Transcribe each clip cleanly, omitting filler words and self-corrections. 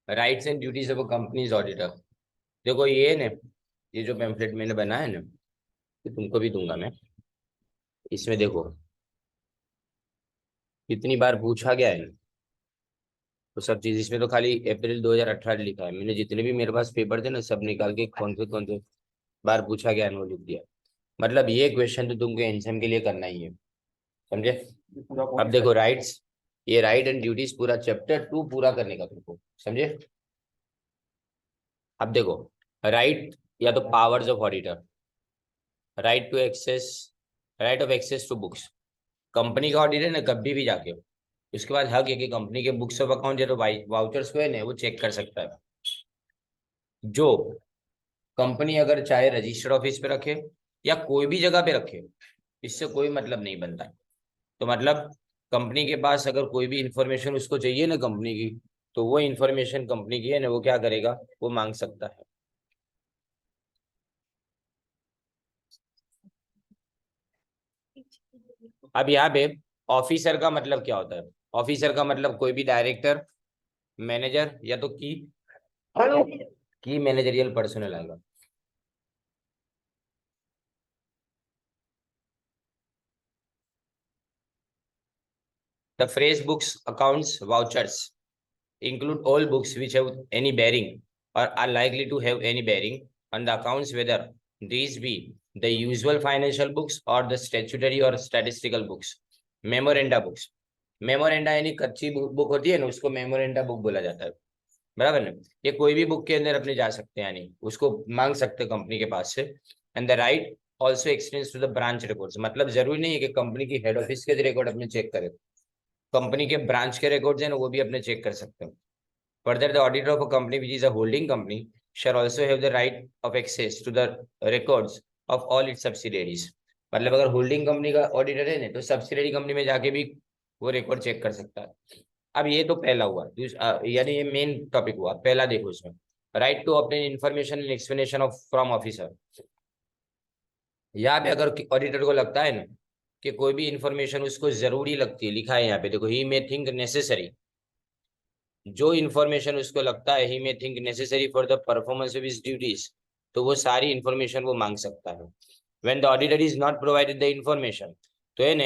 Rights and duties of a companies auditor. देखो ये ना, ये जो पैम्फलेट मैंने बनाया है ना, ये तुमको भी दूंगा मैं। इसमें देखो कितनी बार पूछा गया है तो सब चीज इसमें। तो खाली अप्रैल 2018 लिखा है मैंने, जितने भी मेरे पास पेपर थे ना सब निकाल के कौन से बार पूछा गया है वो लिख दिया। मतलब ये क्वेश्चन तो तुमको एग्जाम के लिए करना ही है, समझे। अब देखो राइट्स, ये राइट एंड ड्यूटीज पूरा चैप्टर 2 पूरा करने का तुमको, समझे। अब देखो, राइट या तो powers of auditor, right to access, right of access to books. Company का ऑडिटर ना कभी भी जाके उसके बाद हक है कि कंपनी के बुक्स ऑफ अकाउंट या तो वाउचर्स को है ना वो चेक कर सकता है। जो कंपनी अगर चाहे रजिस्टर्ड ऑफिस पे रखे या कोई भी जगह पे रखे, इससे कोई मतलब नहीं बनता है। तो मतलब कंपनी के पास अगर कोई भी इंफॉर्मेशन उसको चाहिए ना कंपनी की, तो वो इंफॉर्मेशन कंपनी की है ना वो क्या करेगा, वो मांग सकता है। अब यहाँ पे ऑफिसर का मतलब क्या होता है। ऑफिसर का मतलब कोई भी डायरेक्टर, मैनेजर या तो की मैनेजरियल पर्सनल आएगा। The phrase books, accounts, vouchers include all books which have any bearing or are likely to have any bearing on the accounts, whether these be the usual financial books or the statutory or statistical books. Memoranda books, memoranda यानी कच्ची book होती है ना, उसको memoranda book बोला जाता है, बराबर ना। ये कोई भी बुक के अंदर अपने जा सकते हैं, यानी उसको मांग सकते हैं कंपनी के पास से। And the right also extends to the branch records, मतलब जरूरी नहीं है कि कंपनी की हेड ऑफिस के रिकॉर्ड अपने चेक करें, कंपनी के ब्रांच के रिकॉर्ड्स हैं ना वो भी अपने चेक कर सकते हैं। Further, the auditor of a company which is a holding company shall also have the right of access to the records of all its subsidiaries. मतलब अगर होल्डिंग कंपनी का ऑडिटर है ना तो सब्सिडियरी कंपनी में जाके भी वो रिकॉर्ड चेक कर सकता है। अब ये तो पहला हुआ, यानी ये मेन टॉपिक हुआ। पहला देखो इसमें, right to obtain information and explanation of from officer. यहाँ पे अगर ऑडिटर को लगता है ना कि कोई भी इंफॉर्मेशन उसको जरूरी लगती है, लिखा है यहाँ पे देखो, ही मे थिंक नेसेसरी, जो इन्फॉर्मेशन उसको लगता है he may think necessary for the performance of his duties, तो वो सारी इन्फॉर्मेशन वो मांग सकता है। When the auditor is not provided the information, तो है ना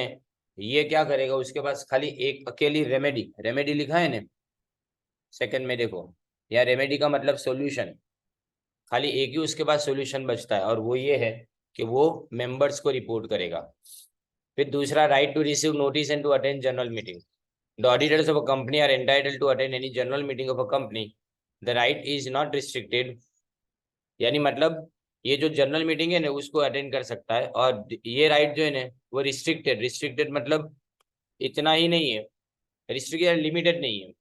ये क्या करेगा, उसके पास खाली एक अकेली रेमेडी, रेमेडी लिखा है ना सेकंड में देखो, या रेमेडी का मतलब सॉल्यूशन, खाली एक ही उसके पास सॉल्यूशन बचता है और वो ये है कि वो मेंबर्स को रिपोर्ट करेगा। फिर दूसरा, right to receive notice and to attend general meeting. The auditors of a company are entitled to attend any general meeting of a company. The right is not restricted, यानी मतलब ये जो general meeting है ना उसको attend कर सकता है, और ये राइट जो है ना वो रिस्ट्रिक्टेड, रिस्ट्रिक्टेड मतलब इतना ही नहीं है, रिस्ट्रिक्टेड लिमिटेड नहीं है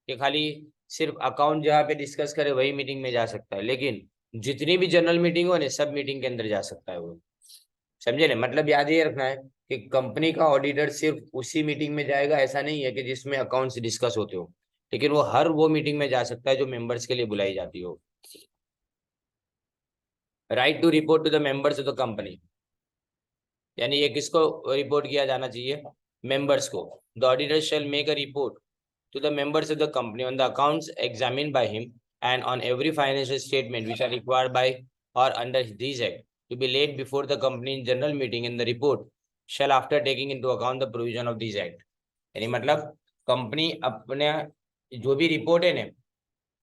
कि खाली सिर्फ अकाउंट जहाँ पे डिस्कस करे वही मीटिंग में जा सकता है, लेकिन जितनी भी जनरल मीटिंग हो ना सब मीटिंग के अंदर जा सकता है वो, समझे ना। मतलब याद ये रखना है कि कंपनी का ऑडिटर सिर्फ उसी मीटिंग में जाएगा ऐसा नहीं है कि जिसमें अकाउंट्स डिस्कस होते हो, लेकिन वो हर वो मीटिंग में जा सकता है जो मेंबर्स के लिए बुलाई जाती हो। Right to report to the members of the company, यानी ये किसको रिपोर्ट किया जाना चाहिए, मेंबर्स को। The auditor shall make a report to the members of the company on the accounts examined by him and on every financial statement which are required by or under this act to be laid before the company in general meeting, in the report shall after taking into account the provision of this act। यानी मतलब company अपने जो भी report है ना,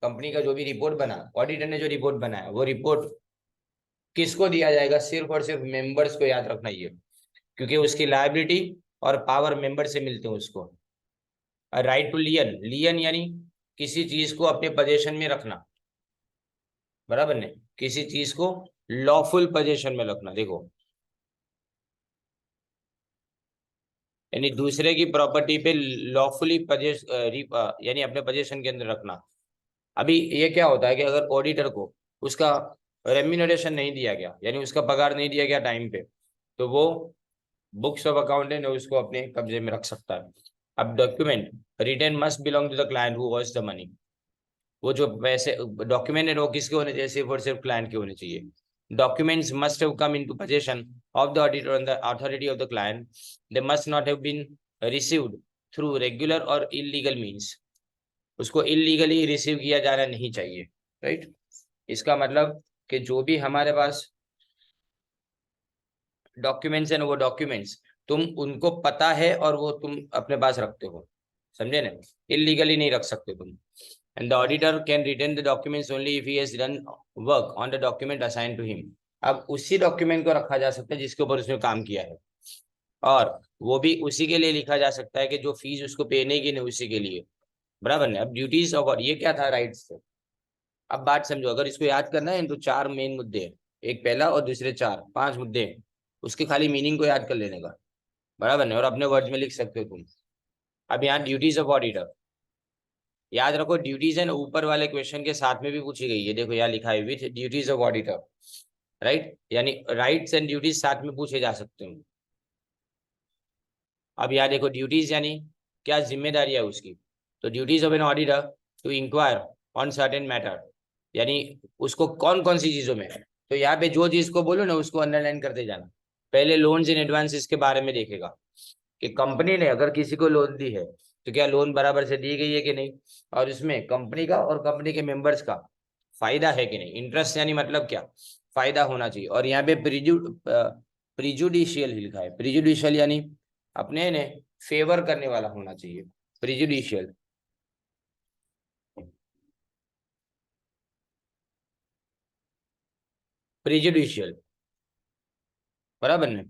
company का जो भी रिपोर्ट बना, ऑडिटर ने जो रिपोर्ट बनाया वो रिपोर्ट किसको दिया जाएगा, सिर्फ और सिर्फ मेंबर्स को, याद रखना ये, क्योंकि उसकी लायबिलिटी और पावर मेंबर से मिलते हैं उसको। राइट टू लियन, लियन यानी किसी चीज को अपने पोजीशन में रखना, बराबर ने, किसी चीज को लॉफुल पोजीशन में रखना, देखो यानी दूसरे की प्रॉपर्टी पे लॉफुली यानी अपने पोजीशन के अंदर रखना। अभी ये क्या होता है कि अगर ऑडिटर को उसका रेम्यूनरेशन नहीं दिया गया, यानी उसका पगार नहीं दिया गया टाइम पे, तो वो बुक्स ऑफ अकाउंट है उसको अपने कब्जे में रख सकता है। अब document return must belong to the client who was the money, वो जो पैसे डॉक्यूमेंट है वो किसके होने चाहिए, सिर्फ और सिर्फ क्लाइंट के होने चाहिए। Documents must have come into position of the auditor on the authority of the client, they must not have been received through regular और इलीगल मींस। उसको इलीगली रिसीव किया जाना नहीं चाहिए, राइट। इसका मतलब कि जो भी हमारे पास डॉक्यूमेंट्स है ना, वो डॉक्यूमेंट्स तुम उनको पता है और वो तुम अपने पास रखते हो, समझे ना, इलीगली नहीं रख सकते तुम। And the auditor can retain the documents only if he has done work on the document assign to him. अब उसी डॉक्यूमेंट को रखा जा सकता है जिसके ऊपर उसने काम किया है, और वो भी उसी के लिए लिखा जा सकता है कि जो फीस उसको पे नहीं की, नहीं उसी के लिए, बराबर ना। अब ड्यूटीज ऑफ, ये क्या था, राइट्स थे। अब बात समझो, अगर इसको याद करना है तो 4 मेन मुद्दे हैं, एक पहला और दूसरे 4 5 मुद्दे हैं, उसके खाली मीनिंग को याद कर लेने का, बराबर ना, और अपने वर्ड्स में लिख सकते हो तुम। अब यहाँ ड्यूटीज ऑफ ऑडिटर याद रखो, ड्यूटीज है ना ऊपर वाले क्वेश्चन के साथ में भी पूछी गई है, देखो यहाँ लिखा है with duties of auditor, right, यानी राइट्स एंड ड्यूटीज साथ में पूछे जा सकते हैं। अब यहाँ देखो ड्यूटीज यानी क्या जिम्मेदारी है उसकी, तो duties of an auditor to inquire on certain matter, यानी उसको कौन कौन सी चीजों में, तो यहाँ पे जो चीज को बोलो ना उसको अंडरलाइन करते जाना। पहले लोन्स इन एडवांस के बारे में देखेगा कि कंपनी ने अगर किसी को लोन दी है तो क्या लोन बराबर से दी गई है कि नहीं, और इसमें कंपनी का और कंपनी के मेंबर्स का फायदा है कि नहीं, इंटरेस्ट यानी मतलब क्या, फायदा होना चाहिए। और यहाँ पे प्रिजुडिशियल लिखा है, प्रिजुडिशियल यानी अपने ने फेवर करने वाला होना चाहिए, प्रिजुडिशियल, प्रिजुडिशियल, बराबर ने,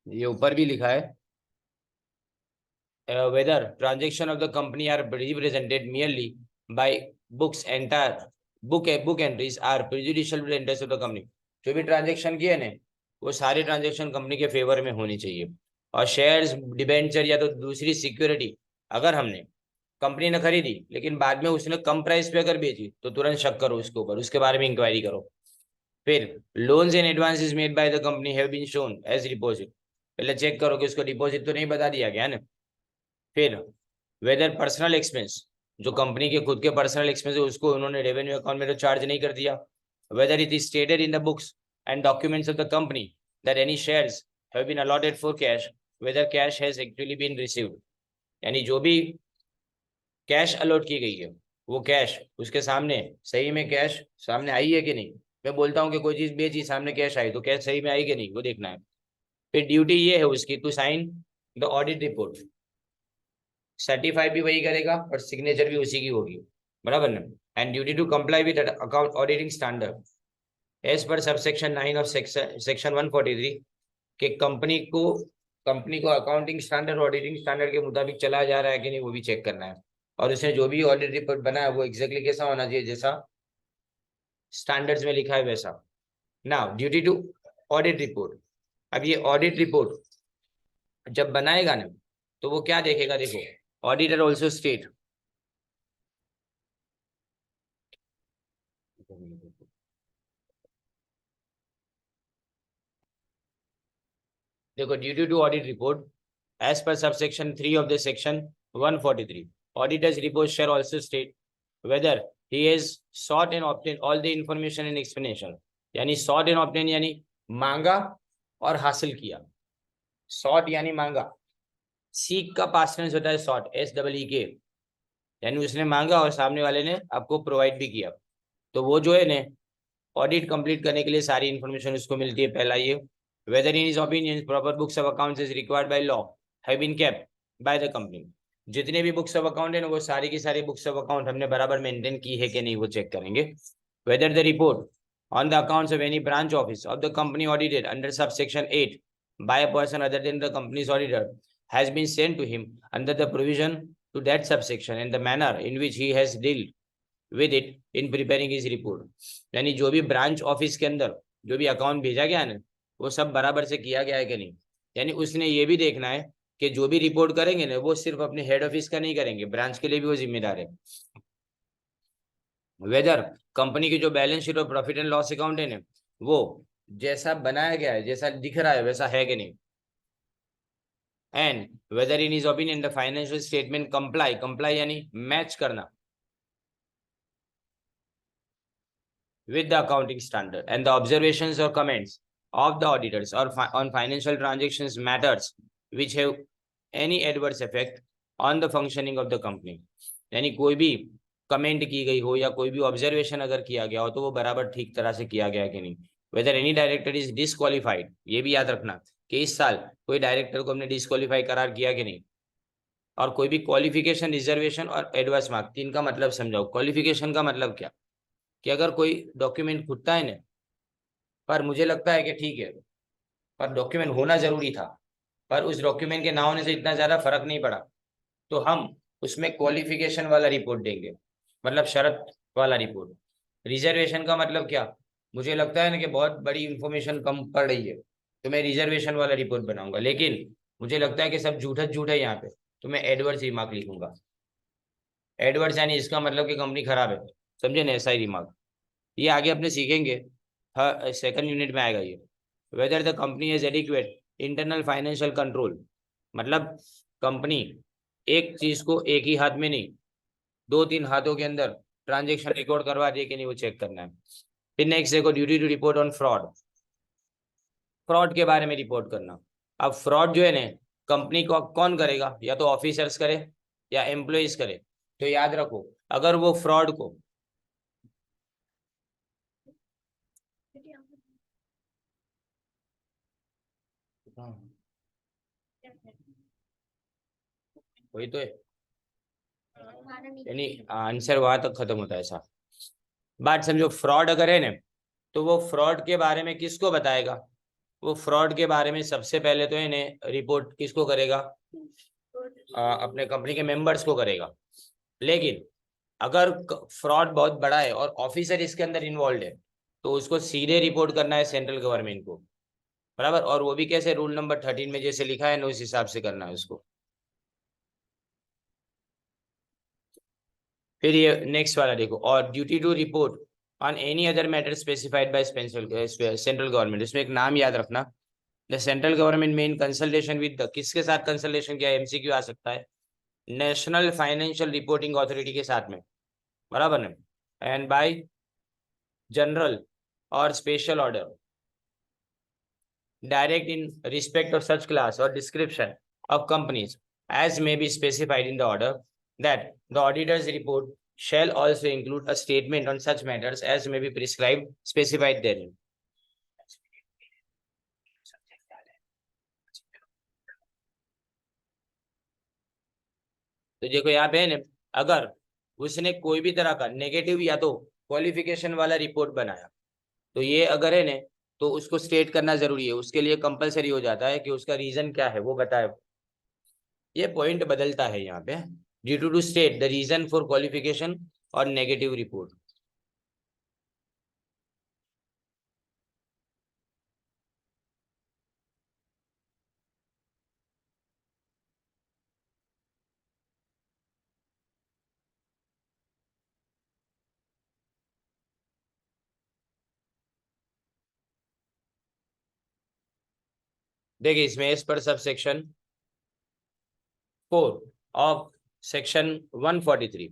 ये ऊपर भी लिखा है whether transaction of the company are represented merely by books entire book entries are prejudicial to the interest of the company। जो भी ट्रांजेक्शन किए ना वो सारे ट्रांजेक्शन कंपनी के फेवर में होनी चाहिए। और शेयर्स, डिबेंचर या तो दूसरी सिक्योरिटी अगर हमने कंपनी ने खरीदी लेकिन बाद में उसने कम प्राइस पे अगर बेची तो तुरंत शक करो उसके ऊपर, उसके बारे में इंक्वायरी करो। फिर loans and advances made by the company have been shown as deposit, पहले चेक करो कि उसको डिपॉजिट तो नहीं बता दिया गया ना। फिर वेदर पर्सनल एक्सपेंस, जो कंपनी के खुद के पर्सनल एक्सपेंस है उसको उन्होंने रेवेन्यू अकाउंट में तो चार्ज नहीं कर दिया। Whether it is stated in the books and documents of the company that any shares have been allotted for cash, whether cash has actually been received, यानी जो भी कैश अलॉट की गई है वो कैश उसके सामने सही में कैश सामने आई है कि नहीं। मैं बोलता हूँ कि कोई चीज बेची, सामने कैश आई, तो कैश सही में आई कि नहीं वो देखना है। फिर ड्यूटी ये है उसकी to sign the audit report, certify भी वही करेगा और सिग्नेचर भी उसी की होगी, बराबर ना। And duty to comply with account auditing standard as per subsection 9 of section 143 के कंपनी को अकाउंटिंग स्टैंडर्ड ऑडिटिंग स्टैंडर्ड के मुताबिक चला जा रहा है कि नहीं वो भी चेक करना है। और उसने जो भी ऑडिट रिपोर्ट बनाया वो एग्जैक्टली कैसा होना चाहिए, जैसा स्टैंडर्ड्स में लिखा है वैसा। Now duty to audit report, अब ये ऑडिट रिपोर्ट जब बनाएगा ना तो वो क्या देखेगा, देखो ऑडिटर ऑल्सो स्टेट, देखो duty to audit report as per subsection 3 of the section 143 auditors report shall also state whether he has sought and obtained all the information and explanation, यानी sought and obtained यानी मांगा और हासिल किया, sought यानी मांगा, seek का past tense होता है sought, SEEK, यानी उसने मांगा और सामने वाले ने आपको प्रोवाइड भी किया। तो वो जो है ना ऑडिट कंप्लीट करने के लिए सारी इन्फॉर्मेशन उसको मिलती है। पहला ये whether in his opinion proper books of accounts is required by law have been kept by the company, जितने भी बुक्स ऑफ अकाउंट है ना वो सारी की सारी बुक्स ऑफ अकाउंट हमने बराबर मेंटेन की है कि नहीं वो चेक करेंगे। Whether the report on the accounts of any branch office of the company audited under subsection 8 by a person other than the company's auditor has been sent to him under the provision to that subsection and the manner in which he has dealt with it in preparing his report, यानी जो भी branch office के अंदर जो भी account भेजा गया है ना वो सब बराबर से किया गया है कि नहीं। यानी उसने ये भी देखना है कि जो भी रिपोर्ट करेंगे ना वो सिर्फ अपने हेड ऑफिस का नहीं करेंगे, ब्रांच के लिए भी वो जिम्मेदार है। वेदर कंपनी की जो बैलेंस शीट और प्रॉफिट एंड लॉस अकाउंट है ना वो जैसा बनाया गया है, जैसा दिख रहा है वैसा है कि नहीं। And whether in his opinion the financial statement comply यानी मैच करना with the accounting standard and the observations or comments of the auditors or on financial transactions matters which have any adverse effect on the functioning of the company, यानी कोई भी comment की गई हो या कोई भी ऑब्जर्वेशन अगर किया गया हो तो वो बराबर ठीक तरह से किया गया कि नहीं। Whether any director is disqualified, ये भी याद रखना कि इस साल कोई डायरेक्टर को हमने डिसक्वालीफाई करार किया कि नहीं। और कोई भी क्वालिफिकेशन, रिजर्वेशन और एडवांस मार्क, तीन का मतलब समझाओ। क्वालिफिकेशन का मतलब क्या, कि अगर कोई डॉक्यूमेंट खुदता है ना, पर मुझे लगता है कि ठीक है, पर डॉक्यूमेंट होना जरूरी था, पर उस डॉक्यूमेंट के ना होने से इतना ज्यादा फर्क नहीं पड़ा, तो हम उसमें क्वालिफिकेशन वाला रिपोर्ट देंगे, मतलब शर्त वाला रिपोर्ट। रिजर्वेशन का मतलब क्या, मुझे लगता है ना कि बहुत बड़ी इंफॉर्मेशन कम पड़ रही है तो मैं रिजर्वेशन वाला रिपोर्ट बनाऊंगा, लेकिन मुझे लगता है कि सब झूठा झूठ है यहाँ पे, तो मैं एडवर्स रिमार्क लिखूंगा। एडवर्स यानी इसका मतलब कि कंपनी खराब है, समझे ना, ऐसा ही रिमार्क। ये आगे अपने सीखेंगे, सेकंड यूनिट में आएगा ये। Whether the company is adequate internal financial control, मतलब कंपनी एक चीज को एक ही हाथ में नहीं, दो तीन हाथों के अंदर ट्रांजेक्शन रिकॉर्ड करवा दे कि नहीं, वो चेक करना है। फिर नेक्स्ट देखो, duty to report on fraud, fraud के बारे में रिपोर्ट करना। अब फ्रॉड जो है ना, कंपनी को कौन करेगा, या तो ऑफिसर्स करे या एम्प्लॉइज करे। तो याद रखो, अगर वो फ्रॉड को वही तो है, यानी आंसर वहां तक खत्म होता है ऐसा। बात समझो, फ्रॉड अगर है ना, तो वो फ्रॉड के बारे में किसको बताएगा, वो फ्रॉड के बारे में सबसे पहले तो इन्हें रिपोर्ट किसको करेगा, अपने कंपनी के मेंबर्स को करेगा। लेकिन अगर फ्रॉड बहुत बड़ा है और ऑफिसर इसके अंदर इन्वॉल्व है, तो उसको सीधे रिपोर्ट करना है सेंट्रल गवर्नमेंट को, बराबर। और वो भी कैसे, रूल नंबर 13 में जैसे लिखा है ना, उस हिसाब से करना है उसको। फिर ये नेक्स्ट वाला देखो, और duty to report on any other matter specified by central government, इसमें एक नाम याद रखना, द सेंट्रल गवर्नमेंट में इन कंसल्टेशन विद द, किसके साथ कंसल्टेशन किया, एमसीक्यू आ सकता है, नेशनल फाइनेंशियल रिपोर्टिंग अथॉरिटी के साथ में, बराबर ना, एंड बाय जनरल और special order direct in respect of such class or description of companies as may be specified in the order, that the auditor's report shall also include a statement on such matters as may be prescribed specified therein. तो देखो यहाँ पे है ना, अगर उसने कोई भी तरह का नेगेटिव या तो क्वालिफिकेशन वाला रिपोर्ट बनाया, तो ये अगर है ना, तो उसको स्टेट करना जरूरी है, उसके लिए कंपलसरी हो जाता है कि उसका रीजन क्या है वो बताए। ये पॉइंट बदलता है यहाँ पे, due to state the reason for qualification और नेगेटिव रिपोर्ट। देखिए इसमें as per sub section 4 of section 143,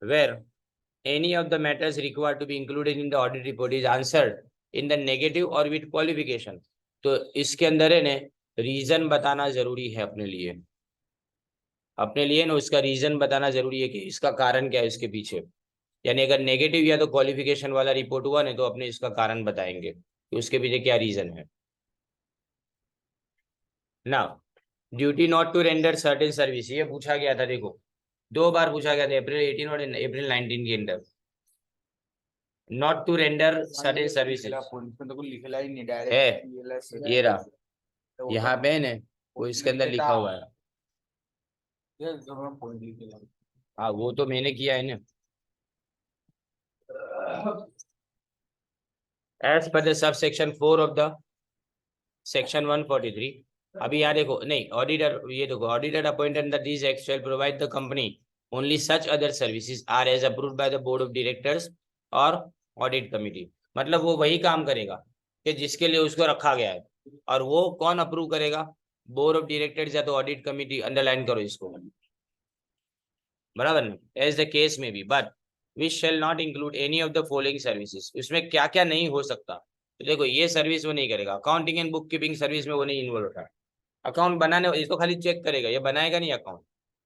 where any of the matters required to be included in the audit report is answered in the negative or with qualification, तो इसके अंदर है ना, reason बताना जरूरी है अपने लिए, अपने लिए ना उसका रीजन बताना जरूरी है कि इसका कारण क्या है इसके पीछे। यानी अगर नेगेटिव या तो क्वालिफिकेशन वाला रिपोर्ट हुआ ना, तो अपने इसका कारण बताएंगे कि उसके पीछे क्या रीजन है ना। Duty not to render certain service, ये पूछा गया था, देखो 2 बार पूछा गया था, अप्रैल 18 और अप्रैल 19 के अंदर। Not to render certain service है, ये रहा यहाँ पे है ना, वो इसके अंदर लिखा हुआ है। हाँ वो तो मैंने किया है ना, as per the sub section 4 of the section 143। अभी यहाँ देखो, नहीं ऑडिटर, ये देखो, auditor appointed under this act shall provide the company only such other services are as approved by the board of directors और ऑडिट कमिटी, मतलब वो वही काम करेगा कि जिसके लिए उसको रखा गया है, और वो कौन अप्रूव करेगा, बोर्ड ऑफ डायरेक्टर्स या तो ऑडिट कमिटी, अंडरलाइन करो इसको, बराबर। एज द केस में B, but which shall not include any of the following services, उसमें क्या क्या नहीं हो सकता, तो देखो ये सर्विस वो नहीं करेगा, accounting and book keeping service में वो नहीं इन्वॉल्व होता, अकाउंट बनाने, इसको खाली चेक करेगा, ये बनाएगा नहीं अकाउंट,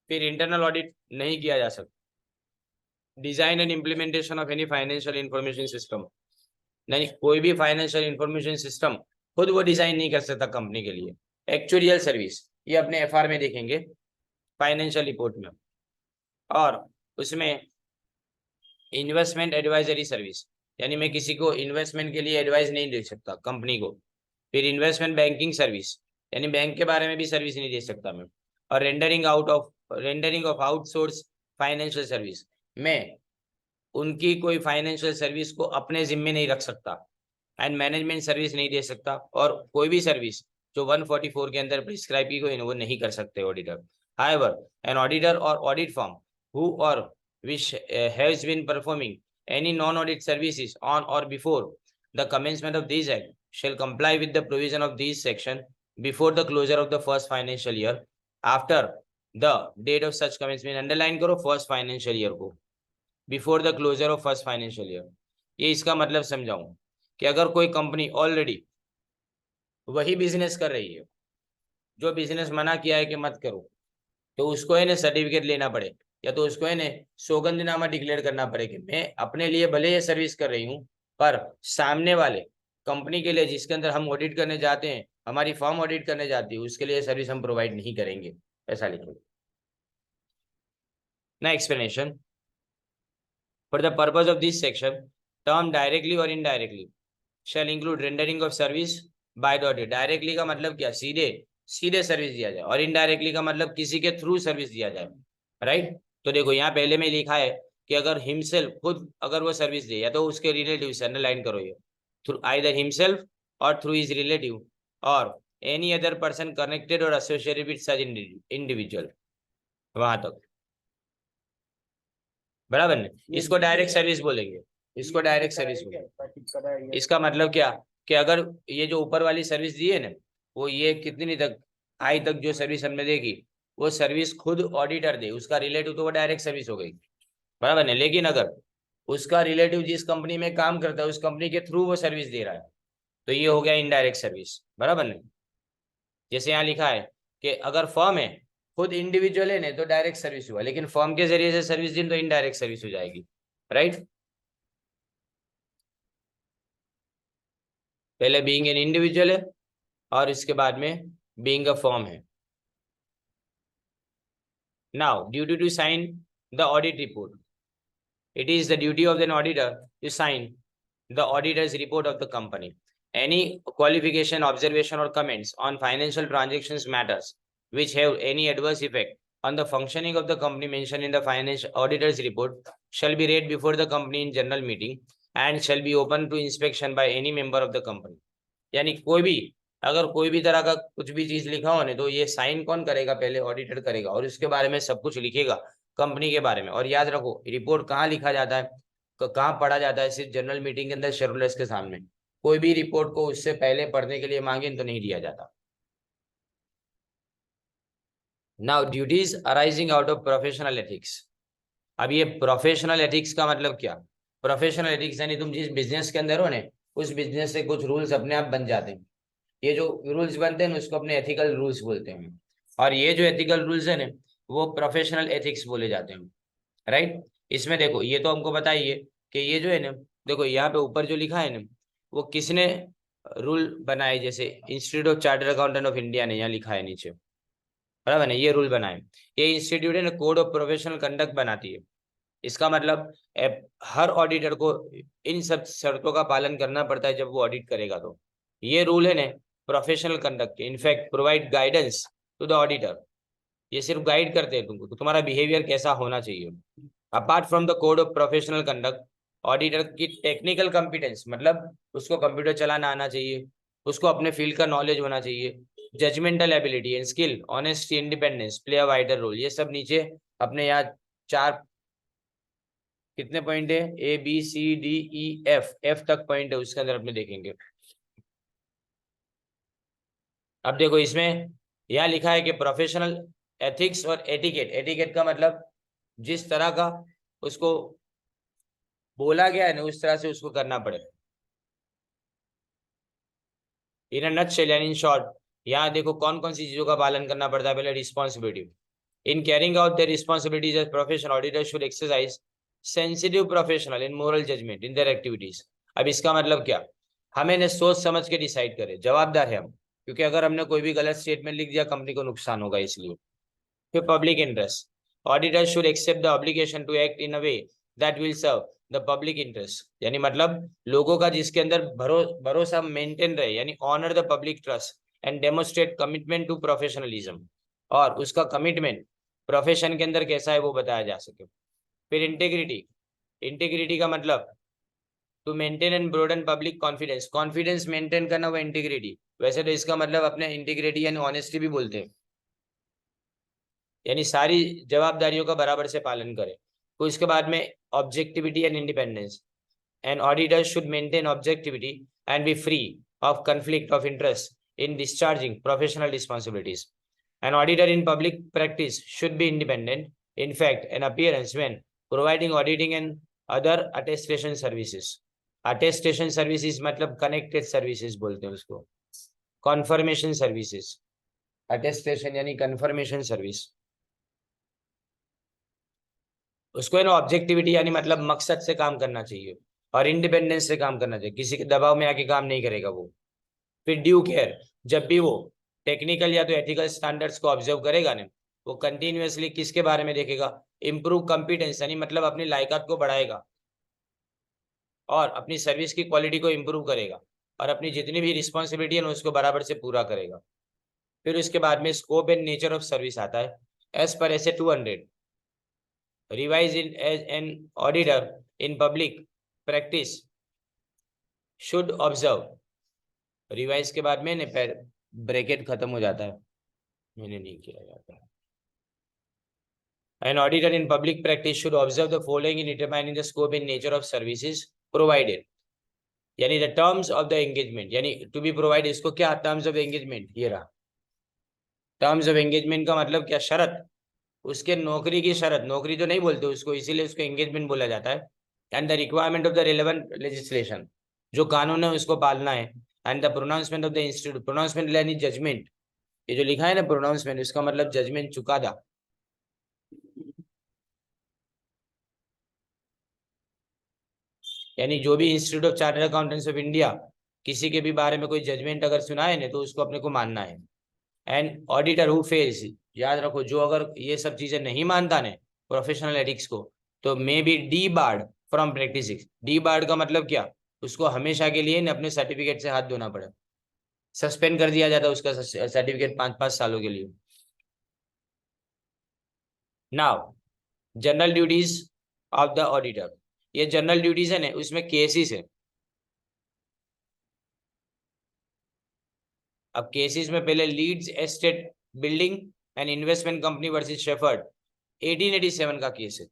फिर इंटरनल ऑडिट नहीं किया जा सकता। Design and implementation of any financial information system, नहीं कोई भी फाइनेंशियल इंफॉर्मेशन सिस्टम खुद वो डिजाइन नहीं कर सकता कंपनी के लिए। एक्चुअरियल सर्विस ये अपने एफआर में देखेंगे, फाइनेंशियल रिपोर्ट में। और उसमें इन्वेस्टमेंट एडवाइजरी सर्विस, यानी मैं किसी को इन्वेस्टमेंट के लिए एडवाइस नहीं दे सकता कंपनी को। फिर इन्वेस्टमेंट बैंकिंग सर्विस, यानी बैंक के बारे में भी सर्विस नहीं दे सकता मैं। और rendering of outsource financial service, मैं उनकी कोई फाइनेंशियल सर्विस को अपने जिम्मे नहीं रख सकता। एंड मैनेजमेंट सर्विस नहीं दे सकता, और कोई भी सर्विस जो 144 के अंदर प्रिस्क्राइब की गई वो नहीं कर सकते ऑडिटर। हाउएवर एन ऑडिटर और ऑडिट फर्म हु और which has been performing any non-audit services on or before the commencement of this act shall comply with the provision of this section before the closure of the first financial year after the date of such commencement। underline करो first financial year को, before the closure of first financial year। ये इसका मतलब समझाऊं कि अगर कोई company already वही बिजनेस कर रही है जो बिजनेस मना किया है कि मत करो, तो उसको है ना सर्टिफिकेट लेना पड़े, या तो उसको है ना सौगंधनामा डिक्लेयर करना पड़े कि मैं अपने लिए भले ये सर्विस कर रही हूँ, पर सामने वाले कंपनी के लिए जिसके अंदर हम ऑडिट करने जाते हैं, हमारी फर्म ऑडिट करने जाती है, उसके लिए सर्विस हम प्रोवाइड नहीं करेंगे, ऐसा लिखेंगे ना। Explanation for the purpose of this section term directly और indirectly shall include rendering of service by the audit. Directly का मतलब क्या, सीधे सीधे सर्विस दिया जाए, और इनडायरेक्टली का मतलब किसी के थ्रू सर्विस दिया जाए, राइट। तो देखो यहाँ पहले में लिखा है कि अगर हिमसेल्फ खुद अगर वो सर्विस दे, या तो उसके रिलेटिव से अंडरलाइन करो ये, थ्रू आइदर हिमसेल्फ और थ्रू हिज रिलेटिव और एनी अदर पर्सन कनेक्टेड और एसोसिएटेड विद सच इंडिविजुअल, वहां तक बराबर नहीं। इसको डायरेक्ट सर्विस बोलेंगे, इसको डायरेक्ट सर्विस बोलेंगे। इसका मतलब क्या कि अगर ये जो ऊपर वाली सर्विस दी है ना, वो ये कितनी तक आई तक जो सर्विस हमने देखी, वो सर्विस खुद ऑडिटर दे, उसका रिलेटिव, तो वो डायरेक्ट सर्विस हो गई, बराबर नहीं। लेकिन अगर उसका रिलेटिव जिस कंपनी में काम करता है उस कंपनी के थ्रू वो सर्विस दे रहा है, तो ये हो गया इनडायरेक्ट सर्विस, बराबर नहीं। जैसे यहाँ लिखा है कि अगर फर्म है खुद इंडिविजुअल है ना तो डायरेक्ट सर्विस हुआ, लेकिन फर्म के जरिए से सर्विस दी तो इनडायरेक्ट सर्विस हो जाएगी, राइट। पहले बीइंग एन इंडिविजुअल है और इसके बाद में बीइंग अ फर्म है। Now duty to sign the audit report, it is the duty of an auditor to sign the auditor's report of the company. Any qualification, observation or comments on financial transactions matters which have any adverse effect on the functioning of the company mentioned in the financial auditor's report shall be read before the company in general meeting and shall be open to inspection by any member of the company। यानी कोई भी अगर कोई भी तरह का कुछ भी चीज लिखा हो ना, तो ये साइन कौन करेगा, पहले ऑडिटर करेगा, और उसके बारे में सब कुछ लिखेगा कंपनी के बारे में। और याद रखो रिपोर्ट कहाँ लिखा जाता है, कहाँ पढ़ा जाता है, सिर्फ जनरल मीटिंग के अंदर शेयरहोल्डर्स के सामने। कोई भी रिपोर्ट को उससे पहले पढ़ने के लिए मांगे तो नहीं दिया जाता। Now duties arising out of professional ethics. अब ये प्रोफेशनल एथिक्स का मतलब क्या, प्रोफेशनल एथिक्स यानी तुम जिस बिजनेस के अंदर हो ना, उस बिजनेस से कुछ रूल्स अपने आप बन जाते हैं। ये जो रूल्स बनते हैं ना उसको अपने एथिकल रूल्स बोलते हैं, और ये जो एथिकल रूल्स है ना वो प्रोफेशनल एथिक्स बोले जाते हैं, राइट। इसमें देखो ये तो हमको बताइए कि ये जो है ना, देखो यहाँ पे ऊपर जो लिखा है ना वो किसने रूल बनाए, जैसे institute of chartered accountant of India ने यहाँ लिखा है नीचे, बराबर है, ये रूल बनाए। ये इंस्टीट्यूट है ना कोड ऑफ प्रोफेशनल कंडक्ट बनाती है। इसका मतलब हर ऑडिटर को इन सब शर्तों का पालन करना पड़ता है जब वो ऑडिट करेगा। तो ये रूल है ना प्रोफेशनल कंडक्ट के, in fact provide guidance to the auditor. ये सिर्फ गाइड करते हैं तुमको, तो तुम्हारा बिहेवियर कैसा होना चाहिए। Apart from the code of professional conduct, auditor की टेक्निकल कॉम्पिटेंस, मतलब उसको कंप्यूटर चलाना आना चाहिए, उसको अपने फील्ड का नॉलेज होना चाहिए, judgmental ability and skill, honesty, independence play a wider role. ये सब नीचे अपने यहाँ चार कितने पॉइंट है, A B C D E F, F तक पॉइंट है, उसके अंदर अपने देखेंगे। अब देखो इसमें यहाँ लिखा है कि प्रोफेशनल एथिक्स और एटिकेट। एटिकेट का मतलब जिस तरह का उसको बोला गया है ना उस तरह से उसको करना पड़े। इन नटशेल यानी इन शॉर्ट, यहाँ देखो कौन कौन सी चीजों का पालन करना पड़ता है। पहले responsibility, In carrying out their responsibilities as professional, auditors should exercise sensitive professional and moral judgment in their activities. अब इसका मतलब क्या, हमें ने सोच समझ के डिसाइड करें, जवाबदार है हम, क्योंकि अगर हमने कोई भी गलत स्टेटमेंट लिख दिया कंपनी को नुकसान होगा इसलिए. फिर public interest, auditor should accept the obligation to act in a way that will serve the public interest, यानी मतलब लोगों का जिसके अंदर भरोसा मेंटेन रहे, यानी honour the public trust and demonstrate commitment to professionalism, और उसका कमिटमेंट प्रोफेशन के अंदर कैसा है वो बताया जा सके. फिर इंटीग्रिटी, इंटीग्रिटी का मतलब to maintain and broaden public confidence, confidence maintain करना वो इंटीग्रिटी. वैसे तो इसका मतलब अपने इंटीग्रिटी यानी ऑनेस्टी भी बोलते हैं, यानी सारी जवाबदारियों का बराबर से पालन करे. तो इसके बाद में objectivity and independence, an auditor should maintain objectivity and B free of conflict of interest in discharging professional responsibilities. An auditor in public practice should be independent, in fact, an appearance when providing auditing and other attestation services. Attestation services मतलब connected services बोलते हैं उसको, confirmation services. Attestation यानी confirmation service. उसको है ना objectivity यानी मतलब मकसद से काम करना चाहिए और इंडिपेंडेंस से काम करना चाहिए, किसी के दबाव में आके काम नहीं करेगा वो. फिर ड्यू केयर, जब भी वो टेक्निकल या तो एथिकल स्टैंडर्ड्स को ऑब्जर्व करेगा ना, वो कंटिन्यूअसली किसके बारे में देखेगा, इंप्रूव कॉम्पिटेंस यानी मतलब अपनी लायकात को बढ़ाएगा और अपनी सर्विस की क्वालिटी को इंप्रूव करेगा और अपनी जितनी भी रिस्पॉन्सिबिलिटी है उसको बराबर से पूरा करेगा. फिर उसके बाद में scope and nature of service आता है. एज पर ऐसे 200 revise in as an auditor in public practice should observe, revise के बाद में ब्रैकेट खत्म हो जाता है, मैंने नहीं किया जाता है. An auditor in public practice should observe the following in determining the scope and nature of services provided, यानी the terms of the engagement, यानी to be provided, इसको क्या terms of engagement, ये रहा terms of engagement का मतलब क्या, शर्त, उसके नौकरी की शर्त, नौकरी तो नहीं बोलते उसको इसीलिए उसको engagement बोला जाता है. And the requirement of the relevant legislation, जो कानून है उसको पालना है. And the pronouncement of the institute, pronouncement यानी judgment, ये जो लिखा है ना pronouncement, इसका मतलब judgment, चुकादा. यानी जो भी institute of chartered accountants of India किसी के भी बारे में कोई जजमेंट अगर सुनाए ना तो उसको अपने को मानना है. एंड ऑडिटर हु फेल्स, याद रखो जो अगर ये सब चीजें नहीं मानता ने प्रोफेशनल एथिक्स को, तो may be debarred from practicing. Debarred का मतलब क्या, उसको हमेशा के लिए अपने सर्टिफिकेट से हाथ धोना पड़े, सस्पेंड कर दिया जाता है उसका सर्टिफिकेट 5-5 सालों के लिए. Now general duties of the auditor, ये जनरल ड्यूटीज है ना, उसमें केसेस है. अब केसेस में पहले Leeds estate building and investment company versus Shepherd 1887 का केस है,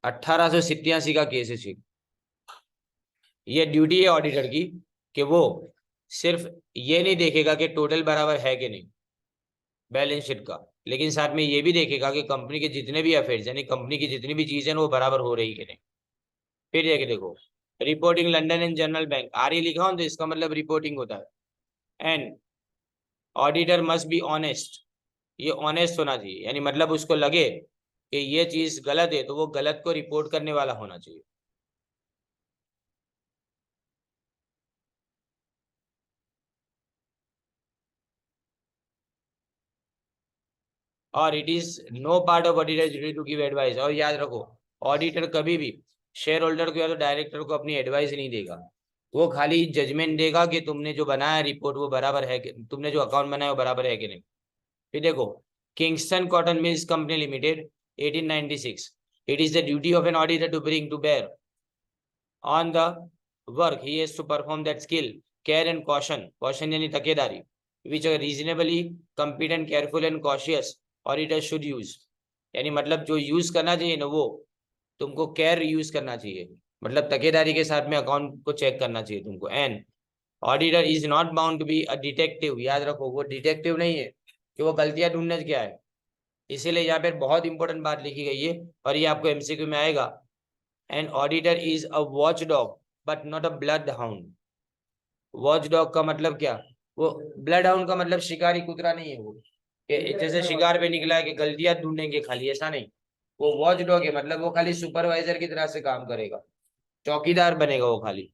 1887 का केस है. ये ड्यूटी है ऑडिटर की कि वो सिर्फ ये नहीं देखेगा कि टोटल बराबर है कि नहीं बैलेंस शीट का, लेकिन साथ में ये भी देखेगा कि कंपनी के जितने भी अफेयर्स यानी कंपनी की जितनी भी चीजें वो बराबर हो रही कि नहीं. फिर देखो reporting London and general bank, R लिखा हो तो इसका मतलब रिपोर्टिंग होता है. And auditor must be honest, ये ऑनेस्ट होना चाहिए, यानी मतलब उसको लगे कि ये चीज गलत है तो वो गलत को रिपोर्ट करने वाला होना चाहिए. और it is no part of auditor duty to give advice, और याद रखो ऑडिटर कभी भी शेयर होल्डर को या तो डायरेक्टर को अपनी एडवाइस नहीं देगा, वो खाली जजमेंट देगा कि तुमने जो बनाया रिपोर्ट वो बराबर है कि तुमने जो अकाउंट बनाया वो बराबर है कि नहीं. फिर देखो Kingston cotton mills company limited 1896, it is the duty of an auditor to bring to bear on the work he has to perform that skill, care and caution, caution यानी तकेदारी, which a reasonably competent, careful and cautious auditor should use, यानी मतलब जो use करना चाहिए ना वो तुमको care use करना चाहिए, मतलब तकेदारी के साथ में अकाउंट को चेक करना चाहिए तुमको. And auditor is not bound to be a detective, याद रखो वो डिटेक्टिव नहीं है कि वो गलतियां ढूंढने क्या है. इसीलिए यहाँ पे बहुत इंपॉर्टेंट बात लिखी गई है और ये आपको एमसीक्यू में आएगा. An auditor is a watch dog but not a blood hound. Watch dog का मतलब क्या, वो ब्लड हाउंड का मतलब शिकारी कुतरा नहीं है वो, कि जैसे शिकार पे निकला है कि गलतियां ढूंढेंगे खाली, ऐसा नहीं। वो वॉच डॉग है, मतलब वो खाली सुपरवाइजर की तरह से काम करेगा, चौकीदार बनेगा वो खाली।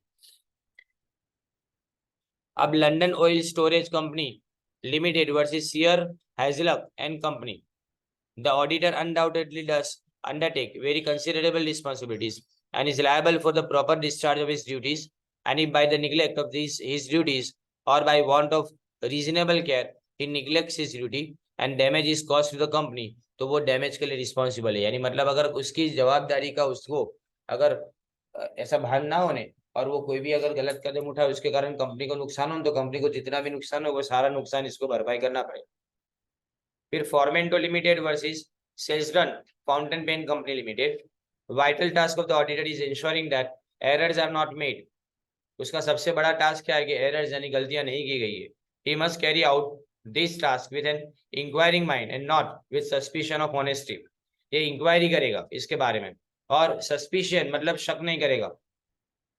अब London oil storage company limited versus Seear Hasluck and company, the auditor undoubtedly does undertake very considerable responsibilities and is liable for the proper discharge of his duties, and if by the neglect of his duties or by want of reasonable care he neglects his duty and damage is caused to the company, तो वो damage के लिए responsible है। यानी मतलब अगर उसकी जवाबदारी का उसको अगर ऐसा भान ना होने और वो कोई भी अगर गलत कदम उठाए उसके कारण कंपनी को नुकसान हो, तो कंपनी को जितना भी नुकसान हो वो सारा नुकसान इसको भरपाई करना पड़े। फिर Formento limited versus Selsdon fountain pen company limited, vital task of the auditor is ensuring that errors are not made. उसका सबसे बड़ा टास्क क्या है कि एरर्स यानी गलतियां नहीं की गई है। He must carry out this task with an inquiring mind and not with suspicion of honesty. ये इंक्वायरी करेगा इसके बारे में, और सस्पिशन मतलब शक नहीं करेगा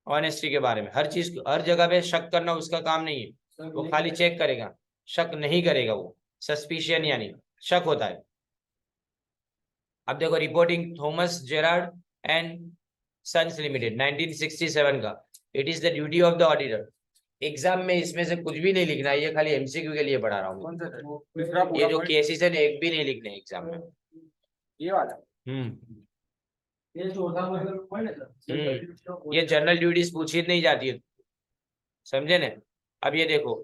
ऑनेस्टी के बारे में। हर चीज हर जगह पे शक करना उसका काम नहीं है, वो खाली चेक करेगा, शक नहीं करेगा वो। सस्पिशन यानी शक होता है। अब देखो reporting Thomas Gerard and Sons Limited 1967 का, it is the duty of the auditor. Exam में इसमें से कुछ भी नहीं लिखना है, ये खाली एमसीक्यू के लिए पढ़ा रहा हूँ। ये जो केसेस है एक भी नहीं लिखने एग्जाम में, ये वाला। ये जनरल ड्यूटीज पूछी नहीं जाती है, समझे ना। अब ये देखो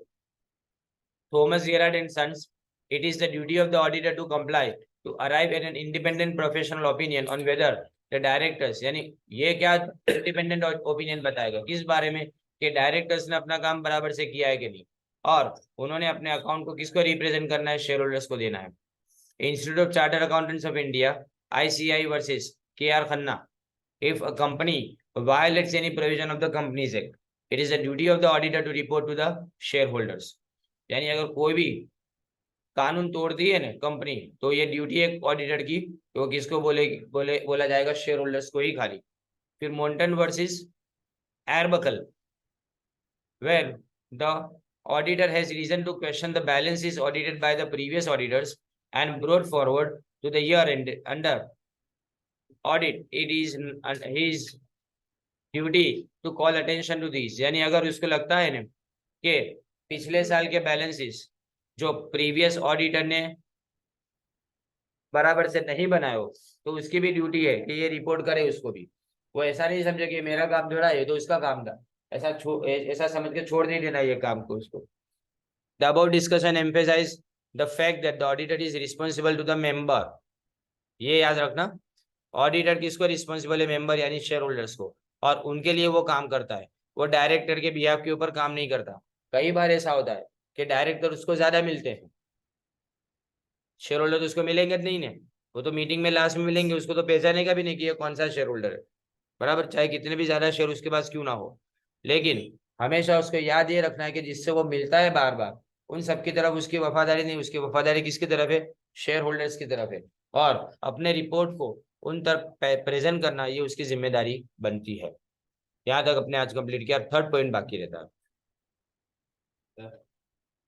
Thomas Gerard and Sons, it is the duty of the auditor to comply to arrive at an independent professional opinion on whether the directors, यानी ये क्या इंडिपेंडेंट ओपिनियन बताएगा किस बारे में कि डायरेक्टर्स ने अपना काम बराबर से किया है कि नहीं, और उन्होंने अपने अकाउंट को किसको रिप्रेजेंट करना है, शेयर होल्डर्स को देना है। Institute of chartered accountants of India ICI versus KR Khanna, if a company violates any provision of the Companies Act, it is the duty of the auditor to report to the shareholders। यानी अगर कोई भी कानून तोड़ती है ना company, तो ये ड्यूटी है ऑडिटर की, तो किसको बोला जाएगा, शेयर होल्डर्स को ही खाली। फिर Monton versus Arbuckle, where the auditor has reason to question the balances audited by the previous auditors and brought forward to the year end under audit, it is his duty to call attention to these। यानी अगर उसको लगता है ना कि पिछले साल के बैलेंसेस जो प्रीवियस ऑडिटर ने बराबर से नहीं बनाए हो, तो उसकी भी ड्यूटी है कि ये रिपोर्ट करे उसको भी। वो ऐसा नहीं समझे कि मेरा काम थोड़ा है तो उसका काम था, ऐसा समझ के छोड़ नहीं देना ये काम को उसको। The about discussion emphasize the fact that the auditor is responsible to the member. ये याद रखना, ऑडिटर किसको रिस्पॉन्सिबल है, मेंबर यानी शेयर होल्डर्स को, और उनके लिए वो काम करता है। वो डायरेक्टर के बिहाफ के ऊपर काम नहीं करता। कई बार ऐसा होता है कि डायरेक्टर उसको ज्यादा मिलते हैं, शेयर होल्डर तो उसको मिलेंगे नहीं ने, वो तो मीटिंग में लास्ट में मिलेंगे, उसको तो पहचाने का भी नहीं कि कौन सा शेयर होल्डर है, बराबर, चाहे कितने भी ज्यादा शेयर उसके पास क्यों ना हो। लेकिन हमेशा उसको याद ये रखना है कि जिससे वो मिलता है बार बार, उन सबकी तरफ उसकी वफादारी नहीं, उसकी वफादारी किसकी तरफ है, शेयर होल्डर्स की तरफ है। और अपने रिपोर्ट को उन तरफ प्रेजेंट करना ये उसकी जिम्मेदारी बनती है। यहाँ तक अपने आज कंप्लीट किया, थर्ड पॉइंट बाकी रहता है।